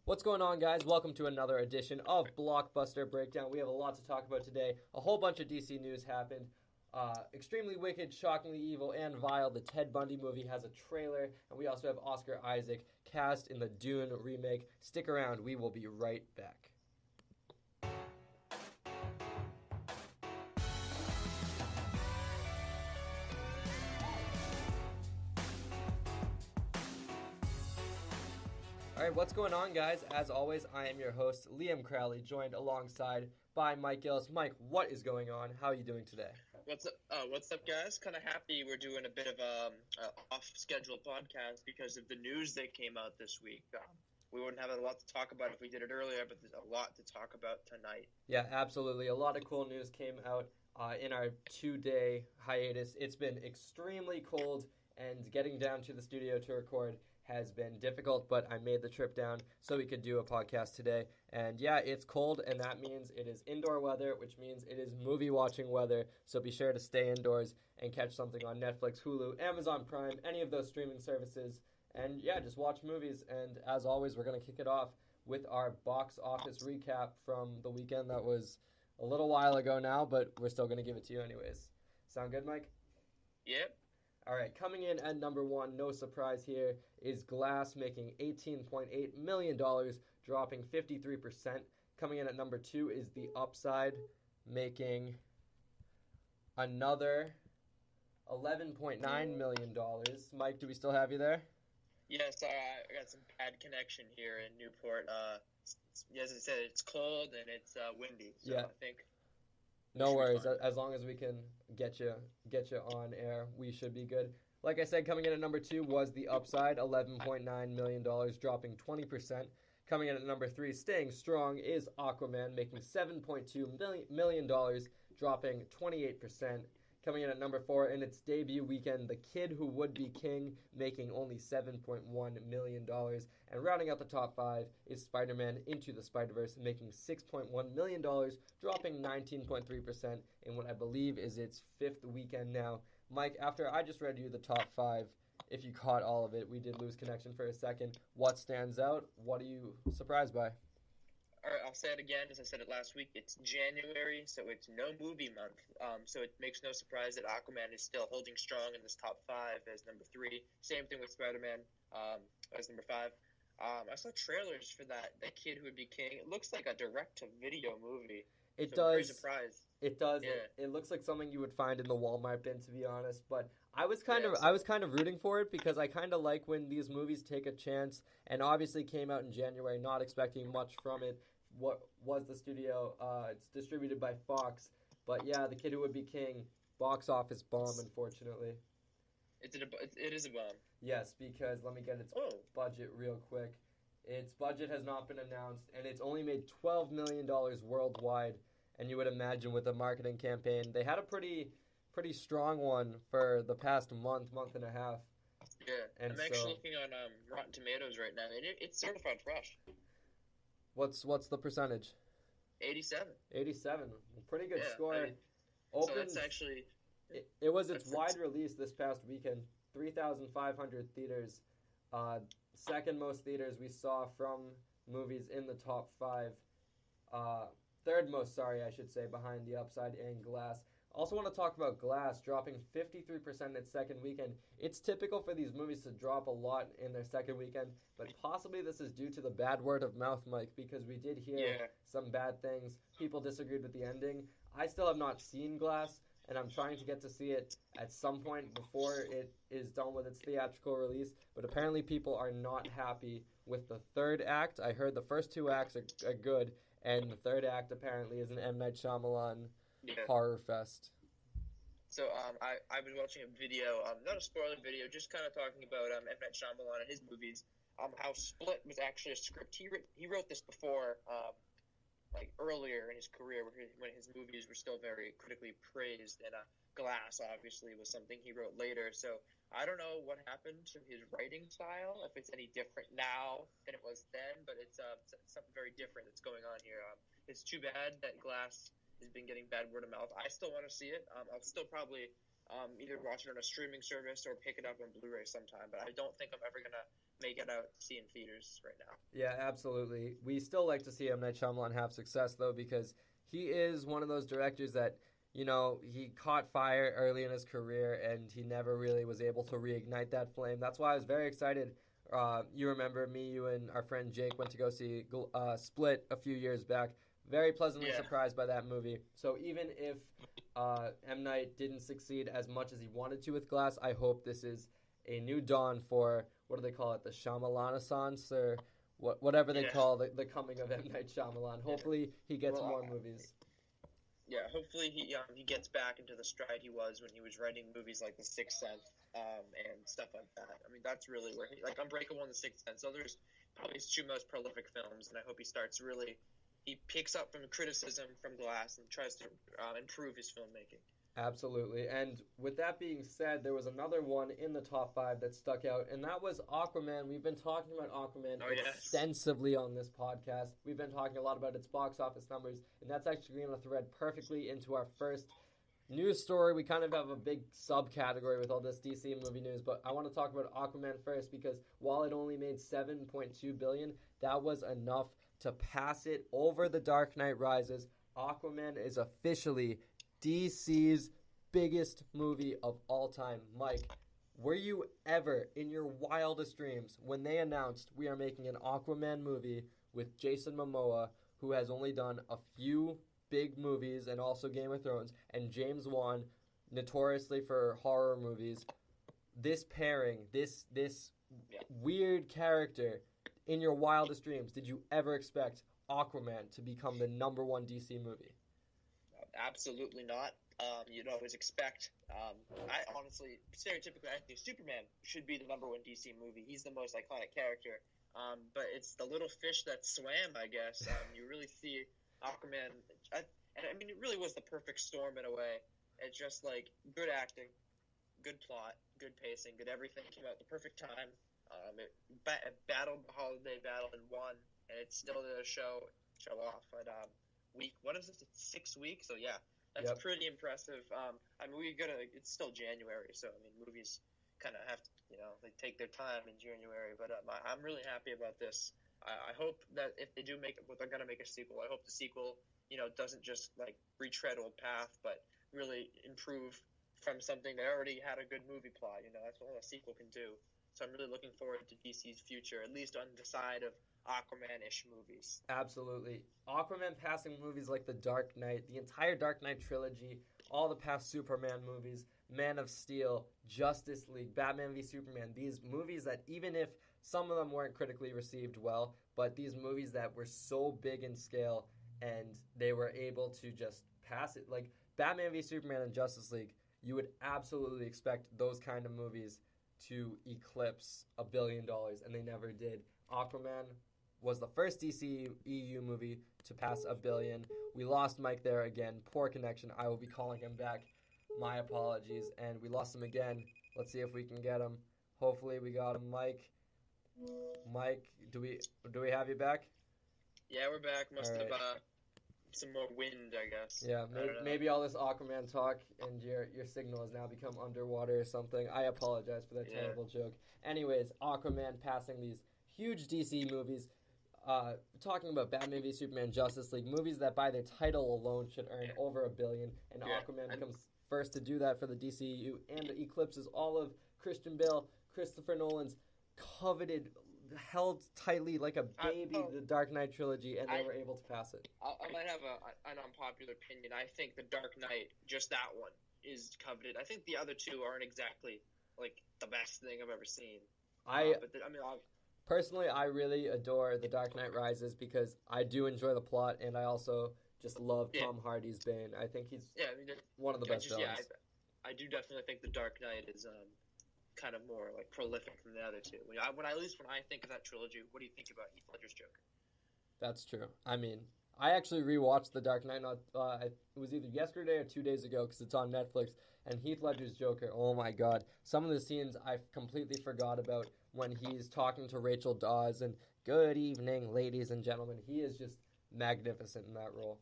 What's going on, guys? Welcome to another edition of Blockbuster Breakdown. We have a lot to talk about today. A whole bunch of DC news happened. Extremely Wicked, Shockingly Evil, and Vile, the Ted Bundy movie, has a trailer. And we also have Oscar Isaac cast in the Dune remake. Stick around. We will be right back. All right, what's going on, guys? As always, I am your host, Liam Crowley, joined alongside by Mike Gillis. Mike, what is going on? How are you doing today? What's up, guys? Kind of happy we're doing a bit of a off-schedule podcast because of the news that came out this week. We wouldn't have a lot to talk about if we did it earlier, but there's a lot to talk about tonight. Yeah, absolutely. A lot of cool news came out in our 2-day hiatus. It's been extremely cold, and getting down to the studio to record has been difficult, but I made the trip down so we could do a podcast today. And yeah, it's cold, and that means it is indoor weather, which means it is movie watching weather. So be sure to stay indoors and catch something on Netflix, Hulu, Amazon Prime, any of those streaming services. And yeah, just watch movies. And as always, we're going to kick it off with our box office recap from the weekend that was a little while ago now, but we're still going to give it to you anyways. Sound good, Mike? Yep. All right, coming in at number one, no surprise here, is Glass, making $18.8 million, dropping 53%. Coming in at number two is The Upside, making another $11.9 million. Mike, do we still have you there? Yes, I got some bad connection here in Newport. As I said, it's cold and it's windy, so Yeah. I think... No worries. As long as we can get you on air, we should be good. Like I said, coming in at number two was The Upside, $11.9 million, dropping 20%. Coming in at number three, staying strong, is Aquaman, making $7.2 million, dropping 28%. Coming in at number four in its debut weekend, The Kid Who Would Be King, making only $7.1 million. And rounding out the top five is Spider-Man Into the Spider-Verse, making $6.1 million, dropping 19.3% in what I believe is its fifth weekend now. Mike, after I just read you the top five, if you caught all of it, we did lose connection for a second. What stands out? What are you surprised by? All right, I'll say it again, as I said it last week. It's January, so it's no movie month. So it makes no surprise that Aquaman is still holding strong in this top five as number three. Same thing with Spider-Man as number five. I saw trailers for that Kid Who Would Be King. It looks like a direct-to-video movie. It so does. I'm very surprised. It does. Yeah. It looks like something you would find in the Walmart bin, to be honest. But I was kind of rooting for it because I kind of like when these movies take a chance. And obviously came out in January, not expecting much from it. What was the studio? It's distributed by Fox. But yeah, The Kid Who Would Be King, box office bomb, unfortunately. It is a bomb. Yes, because let me get its budget real quick. Its budget has not been announced, and it's only made $12 million worldwide. And you would imagine with a marketing campaign, they had a pretty strong one for the past month and a half. Yeah, and I'm actually looking on Rotten Tomatoes right now, and it's certified fresh. What's the percentage? 87. 87. Pretty good score. I mean, so that's actually... It was its wide release this past weekend. 3,500 theaters. Second most theaters we saw from movies in the top five. Third most, I should say, behind The Upside and Glass. Also want to talk about Glass dropping 53% in its second weekend. It's typical for these movies to drop a lot in their second weekend, but possibly this is due to the bad word of mouth, Mike, because we did hear some bad things. People disagreed with the ending. I still have not seen Glass, and I'm trying to get to see it at some point before it is done with its theatrical release, but apparently people are not happy with the third act. I heard the first two acts are good, and the third act apparently is an M. Night Shyamalan horror fest. So I was watching a video, not a spoiler video, just kind of talking about M. Night Shyamalan and his movies, how Split was actually a script. He wrote this before, earlier in his career when his movies were still very critically praised, and Glass obviously was something he wrote later. So I don't know what happened to his writing style, if it's any different now than it was then, but it's something very different that's going on here. It's too bad that Glass has been getting bad word of mouth. I still want to see it. I'll still probably either watch it on a streaming service or pick it up on Blu-ray sometime. But I don't think I'm ever gonna make it out to see in theaters right now. Yeah, absolutely. We still like to see M. Night Shyamalan have success, though, because he is one of those directors that, he caught fire early in his career, and he never really was able to reignite that flame. That's why I was very excited. You remember me, you, and our friend Jake went to go see Split a few years back. Very pleasantly surprised by that movie. So even if M. Night didn't succeed as much as he wanted to with Glass, I hope this is a new dawn for, what do they call it, the Shyamalan-assance, or whatever they call the coming of M. Night Shyamalan. Hopefully he gets more movies. Yeah, hopefully he gets back into the stride he was when he was writing movies like The Sixth Sense and stuff like that. I mean, that's really where Unbreakable and The Sixth Sense. Those are probably his two most prolific films, and I hope he picks up from criticism from Glass and tries to improve his filmmaking. Absolutely. And with that being said, there was another one in the top 5 that stuck out, and that was Aquaman. We've been talking about Aquaman extensively on this podcast. We've been talking a lot about its box office numbers, and that's actually going to thread perfectly into our first news story. We kind of have a big subcategory with all this DC movie news, but I want to talk about Aquaman first, because while it only made $7.2 billion, that was enough to pass it over The Dark Knight Rises. Aquaman is officially DC's biggest movie of all time. Mike, were you ever in your wildest dreams when they announced we are making an Aquaman movie with Jason Momoa, who has only done a few big movies and also Game of Thrones, and James Wan, notoriously for horror movies? This pairing, this weird character, in your wildest dreams, did you ever expect Aquaman to become the number 1 DC movie? Absolutely not. You'd always expect. I honestly, stereotypically, I think Superman should be the number 1 DC movie. He's the most iconic character. But it's the little fish that swam, I guess. You really see Aquaman, and I mean, it really was the perfect storm in a way. It's just like good acting, good plot, good pacing, good everything. Came out at the perfect time. It battled the holiday battle and won, and it's still to show off at what is this? It's 6 weeks, so yeah, that's pretty impressive. I mean, it's still January, so I mean, movies kind of have to, they take their time in January. But I'm really happy about this. I hope that if they do they're gonna make a sequel. I hope the sequel, doesn't just like retread old path, but really improve from something that already had a good movie plot. That's what a sequel can do. So I'm really looking forward to DC's future, at least on the side of Aquaman-ish movies. Absolutely. Aquaman passing movies like The Dark Knight, the entire Dark Knight trilogy, all the past Superman movies, Man of Steel, Justice League, Batman v Superman, these movies that, even if some of them weren't critically received well, but these movies that were so big in scale and they were able to just pass it. Like Batman v Superman and Justice League, you would absolutely expect those kind of movies to eclipse $1 billion, and they never did. Aquaman was the first DC EU movie to pass $1 billion. We lost Mike there again. Poor connection. I will be calling him back. My apologies. And we lost him again. Let's see if we can get him. Hopefully we got him. Mike, do we have you back? Yeah, we're back. Must have some more wind, I guess. Yeah, maybe all this Aquaman talk and your signal has now become underwater or something. I apologize for that terrible joke. Anyways, Aquaman passing these huge DC movies. Talking about Batman v Superman, Justice League, movies that by their title alone should earn over $1 billion, and Aquaman becomes first to do that for the DCEU, and it eclipses all of Christian Bale, Christopher Nolan's coveted, held tightly like a baby, the Dark Knight trilogy, and they were able to pass it. I might have an unpopular opinion. I think the Dark Knight, just that one, is coveted. I think the other two aren't exactly like the best thing I've ever seen. Personally, I really adore The Dark Knight Rises because I do enjoy the plot, and I also just love Tom Hardy's Bane. I think he's one of the best villains. I do definitely think The Dark Knight is kind of more like prolific than the other two. When I think of that trilogy, what do you think about Heath Ledger's Joker? That's true. I mean, I actually rewatched The Dark Knight. It was either yesterday or 2 days ago because it's on Netflix. And Heath Ledger's Joker, oh my God. Some of the scenes I completely forgot about when he's talking to Rachel Dawes and good evening, ladies and gentlemen. He is just magnificent in that role.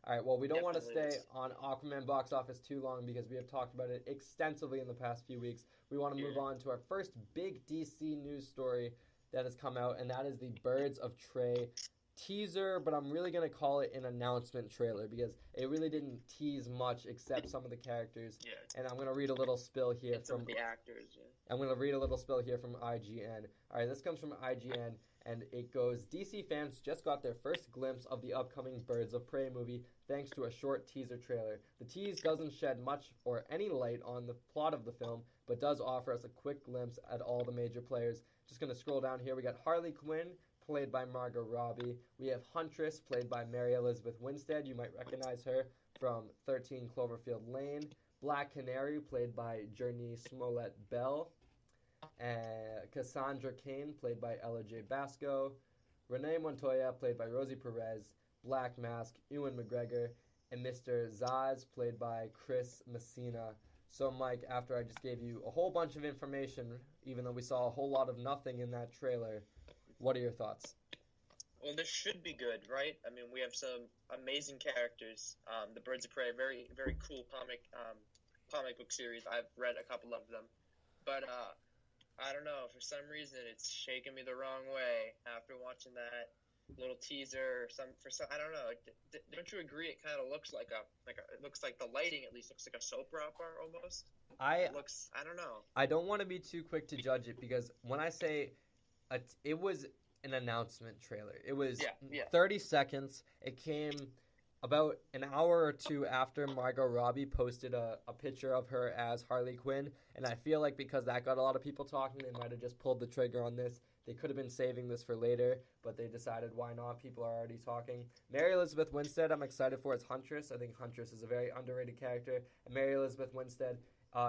All right, well, we don't want to Definitely stay is. on Aquaman box office too long because we have talked about it extensively in the past few weeks. We want to move Yeah. on to our first big DC news story that has come out, and that is the Birds of Prey teaser, but I'm really going to call it an announcement trailer because it really didn't tease much except some of the characters. Yeah. And I'm going to read a little spill here And some from of the actors. Yeah. I'm going to read a little spill here from IGN. All right, this comes from IGN, and it goes, DC fans just got their first glimpse of the upcoming Birds of Prey movie thanks to a short teaser trailer. The tease doesn't shed much or any light on the plot of the film, but does offer us a quick glimpse at all the major players. Just going to scroll down here. We got Harley Quinn, played by Margot Robbie. We have Huntress, played by Mary Elizabeth Winstead. You might recognize her from 13 Cloverfield Lane. Black Canary, played by Journey Smollett-Bell. Cassandra Cain, played by Ella J. Basco. Renee Montoya, played by Rosie Perez. Black Mask, Ewan McGregor. And Mr. Zaz, played by Chris Messina. So, Mike, after I just gave you a whole bunch of information, even though we saw a whole lot of nothing in that trailer, what are your thoughts? Well, this should be good, right? I mean, we have some amazing characters. The Birds of Prey, very, very cool comic book series. I've read a couple of them, but I don't know. For some reason, it's shaking me the wrong way after watching that little teaser. I don't know. Don't you agree? It kind of looks like it looks like the lighting at least looks like a soap opera almost. I don't know. I don't want to be too quick to judge it because when I say it was an announcement trailer. It was 30 seconds. It came about an hour or two after Margot Robbie posted a picture of her as Harley Quinn, and I feel like because that got a lot of people talking, they might have just pulled the trigger on this. They could have been saving this for later, but they decided why not? People are already talking. Mary Elizabeth Winstead, I'm excited for as Huntress. I think Huntress is a very underrated character, and Mary Elizabeth Winstead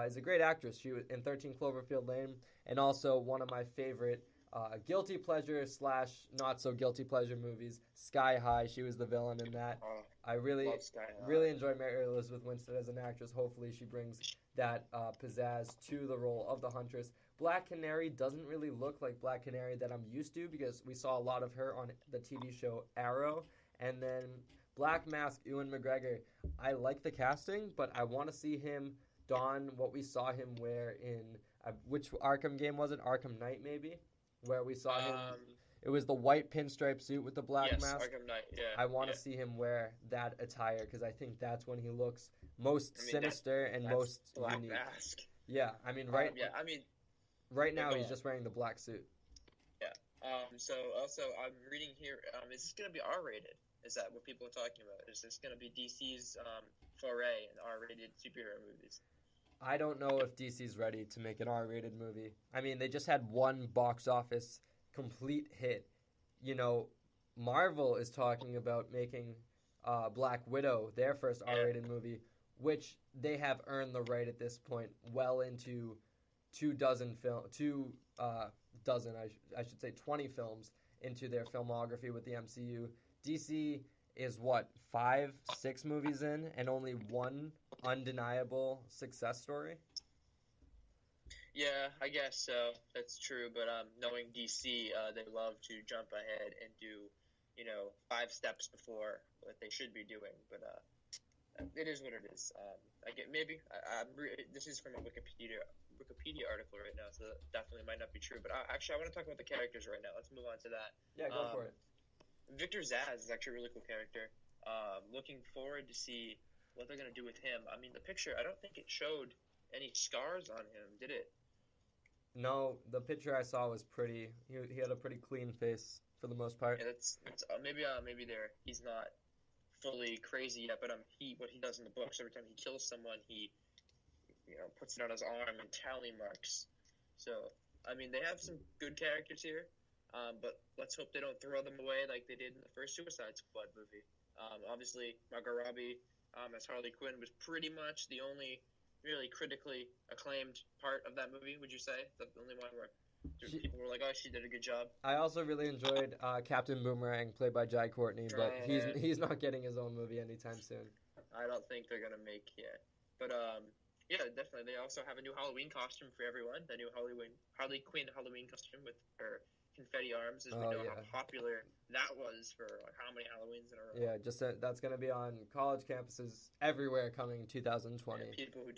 is a great actress. She was in 13 Cloverfield Lane, and also one of my favorite guilty pleasure / not so guilty pleasure movies, Sky High. She was the villain in that. I really enjoy Mary Elizabeth Winstead as an actress. Hopefully she brings that pizzazz to the role of the Huntress. Black Canary doesn't really look like Black Canary that I'm used to because we saw a lot of her on the TV show Arrow. And then Black Mask, Ewan McGregor. I like the casting, but I want to see him don what we saw him wear in, which Arkham game was it? Arkham Knight maybe? Where we saw him, it was the white pinstripe suit with the black mask. Arkham Knight, yeah. I want to see him wear that attire because I think that's when he looks most sinister and most black unique. Mask. Yeah, I mean, right now he's just wearing the black suit. Yeah. So also, I'm reading here. Is this going to be R-rated? Is that what people are talking about? Is this going to be DC's foray in R-rated superhero movies? I don't know if DC's ready to make an R-rated movie. I mean, they just had one box office complete hit. You know, Marvel is talking about making Black Widow their first R-rated movie, which they have earned the right at this point well into 20 films into their filmography with the MCU. DC is 5-6 movies in and only one undeniable success story? Yeah, I guess so. That's true, but knowing DC, they love to jump ahead and do, 5 steps before what they should be doing, but it is what it is. This is from a Wikipedia article right now, so that definitely might not be true, but actually I want to talk about the characters right now. Let's move on to that. Yeah, go for it. Victor Zsasz is actually a really cool character. Looking forward to see what they're going to do with him. I mean, the picture, I don't think it showed any scars on him, did it? No, the picture I saw was pretty. He had a pretty clean face for the most part. Yeah, that's maybe he's not fully crazy yet, but what he does in the books, every time he kills someone, he puts it on his arm and tally marks. So, I mean, they have some good characters here. But let's hope they don't throw them away like they did in the first Suicide Squad movie. Obviously, Margot Robbie as Harley Quinn was pretty much the only really critically acclaimed part of that movie, would you say? The only one where people were like, oh, she did a good job. I also really enjoyed Captain Boomerang, played by Jai Courtney, but he's not getting his own movie anytime soon. I don't think they're going to make it. But, yeah, definitely. They also have a new Halloween costume for everyone, the new Harley Quinn Halloween costume with her confetti arms, as we know how popular that was for like how many Halloweens in a row. Yeah, just that's going to be on college campuses everywhere coming 2020. Yeah, people who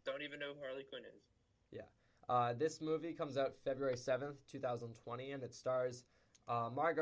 don't even know who Harley Quinn is. Yeah. This movie comes out February 7th, 2020, and it stars Margot